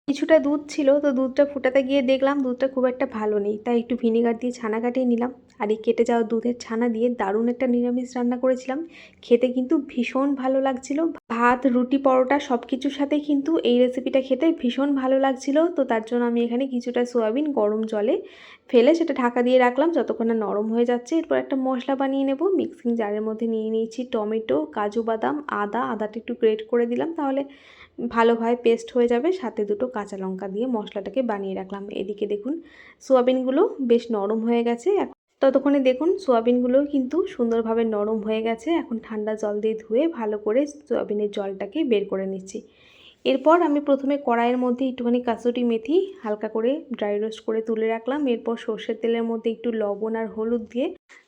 কিছুটা দুধ ছিল, তো দুধটা ফোটাতে গিয়ে দেখলাম দুধটা খুব একটা ভালো নেই, তাই একটু ভিনেগার দিয়ে ছানা কাটিয়ে নিলাম। আর এই কেটে যাওয়া দুধের ছানা দিয়ে দারুণ একটা নিরামিষ রান্না করেছিলাম। খেতে কিন্তু ভীষণ ভালো লাগছিল। ভাত, রুটি, পরোটা সব কিছুর সাথে কিন্তু এই রেসিপিটা খেতে ভীষণ ভালো লাগছিল। তো তার জন্য আমি এখানে কিছুটা সোয়াবিন গরম জলে ফেলে সেটা ঢাকা দিয়ে রাখলাম যতক্ষণ না নরম হয়ে যাচ্ছে। এরপর একটা মশলা বানিয়ে নেব। মিক্সিং জারের মধ্যে নিয়ে নিয়েছি টমেটো, কাজু বাদাম, আদাটা একটু গ্রেট করে দিলাম, তাহলে ভালোভাবে পেস্ট হয়ে যাবে। সাথে দুটো কাঁচা লঙ্কা দিয়ে মশলাটাকে বানিয়ে রাখলাম। এদিকে দেখুন সোয়াবিনগুলো বেশ নরম হয়ে গেছে। ততক্ষণে দেখুন সোয়াবিনগুলো কিন্তু সুন্দরভাবে নরম হয়ে গেছে। এখন ঠান্ডা জল দিয়ে ধুয়ে ভালো করে সোয়াবিনের জলটাকে বের করে নিচ্ছি। এরপর আমি প্রথমে কড়াইয়ের মধ্যে একটুখানি কাসুরি মেথি হালকা করে ড্রাই রোস্ট করে তুলে রাখলাম। এরপর সর্ষের তেলের মধ্যে একটু লবণ আর হলুদ দিয়ে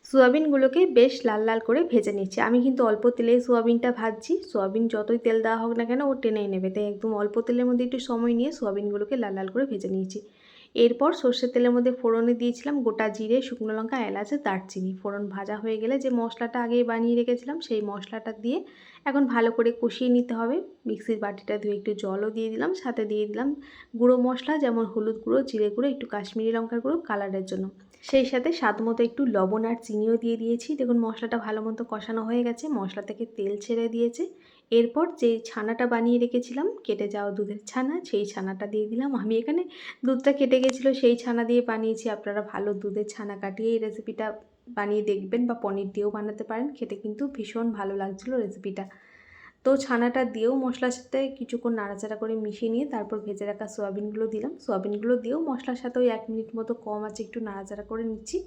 সোয়াবিনগুলোকে বেশ লাল লাল করে ভেজে নিচ্ছি। আমি কিন্তু অল্প তেলে সোয়াবিনটা ভাজছি। সোয়াবিন যতই তেল দেওয়া হোক না কেন ও টেনেই নেবে, তাই একদম অল্প তেলের মধ্যে একটু সময় নিয়ে সোয়াবিনগুলোকে লাল লাল করে ভেজে নিয়েছি। এরপর সর্ষের তেলের মধ্যে ফোড়নে দিয়েছিলাম গোটা জিরে, শুকনো লঙ্কা, এলাচ, দারচিনি। ফোড়ন ভাজা হয়ে গেলে যে মশলাটা আগেই বানিয়ে রেখেছিলাম সেই মশলাটা দিয়ে এখন ভালো করে কষিয়ে নিতে হবে। মিক্সির বাটিটা ধুয়ে একটু জলও দিয়ে দিলাম, সাথে দিয়ে দিলাম গুঁড়ো মশলা যেমন হলুদ গুঁড়ো, জিরে গুঁড়ো, একটু কাশ্মীরি লঙ্কার গুঁড়ো কালারের জন্য। সেই সাথে স্বাদ মতো একটু লবণ আর চিনিও দিয়ে দিয়েছি। দেখুন মশলাটা ভালো মতো কষানো হয়ে গেছে, মশলা থেকে তেল ছেড়ে দিয়েছে। এরপর যে ছানাটা বানিয়ে রেখেছিলাম কেটে যাওয়া দুধের ছানা, সেই ছানাটা দিয়ে দিলাম। আমি এখানে দুধটা কেটে গেছিলো সেই ছানা দিয়ে বানিয়েছি। আপনারা ভালো দুধের ছানা কাটিয়ে এই রেসিপিটা বানিয়ে দেখবেন, বা পনির দিয়েও বানাতে পারেন। খেতে কিন্তু ভীষণ ভালো লাগছিলো রেসিপিটা। তো ছানাটা দিয়েও মশলার সাথে কিছুক্ষণ নাড়াচাড়া করে মিশিয়ে নিয়ে তারপর ভেজে রাখা সোয়াবিনগুলো দিলাম। সোয়াবিনগুলো দিয়েও মশলার সাথে ওই 1 মিনিট মতো কম আছে একটু নাড়াচাড়া করে নিচ্ছি।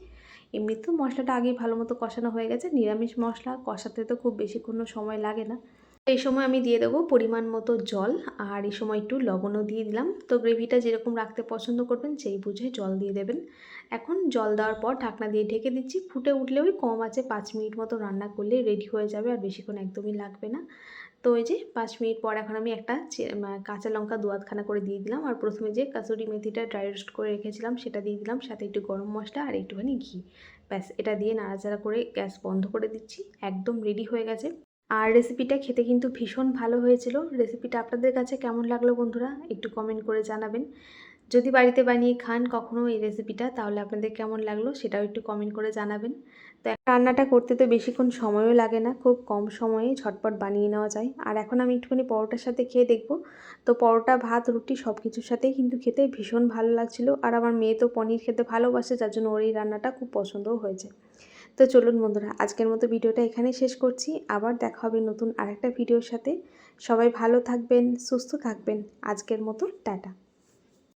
এমনিতেও মশলাটা আগেই ভালো মতো কষানো হয়ে গেছে। নিরামিষ মশলা কষাতে তো খুব বেশিক্ষণ সময় লাগে না। এই সময় আমি দিয়ে দেবো পরিমাণ মতো জল, আর এই সময় একটু লবণও দিয়ে দিলাম। তো গ্রেভিটা যেরকম রাখতে পছন্দ করবেন সেই বুঝে জল দিয়ে দেবেন। এখন জল দেওয়ার পর ঢাকনা দিয়ে ঢেকে দিচ্ছি। ফুটে উঠলে ওই কম আছে 5 মিনিট মতো রান্না করলে রেডি হয়ে যাবে, আর বেশিক্ষণ একদমই লাগবে না। তো এই যে 5 মিনিট পর এখন আমি একটা কাঁচা লঙ্কা 2 আধখানা করে দিয়ে দিলাম, আর প্রথমে যে কাসুরি মেথিটা ড্রাই রোস্ট করে রেখেছিলাম সেটা দিয়ে দিলাম, সাথে একটু গরম মশলা আর একটুখানি ঘি। ব্যাস এটা দিয়ে নাড়াচাড়া করে গ্যাস বন্ধ করে দিচ্ছি। একদম রেডি হয়ে গেছে। আর রেসিপিটা খেতে কিন্তু ভীষণ ভালো হয়েছিল। রেসিপিটা আপনাদের কাছে কেমন লাগলো বন্ধুরা একটু কমেন্ট করে জানাবেন। যদি বাড়িতে বানিয়ে খান কখনো এই রেসিপিটা, তাহলে আপনাদের কেমন লাগলো সেটাও একটু কমেন্ট করে জানাবেন। তো রান্নাটা করতে তো বেশিক্ষণ সময়ও লাগে না, খুব কম সময়ে ঝটপট বানিয়ে নেওয়া যায়। আর এখন আমি একটুখানি পরোটার সাথে খেয়ে দেখব। তো পরোটা, ভাত, রুটি সব কিছুর সাথেই কিন্তু খেতে ভীষণ ভালো লাগছিলো। আর আমার মেয়ে তো পনির খেতে ভালোবাসে, যার জন্য ওর এই রান্নাটা খুব পছন্দও হয়েছে। তো চলুন বন্ধুরা আজকের মতো ভিডিওটা এখানেই শেষ করছি। আবার দেখা হবে নতুন আরেকটা ভিডিওর সাথে। সবাই ভালো থাকবেন, সুস্থ থাকবেন। আজকের মতো টাটা।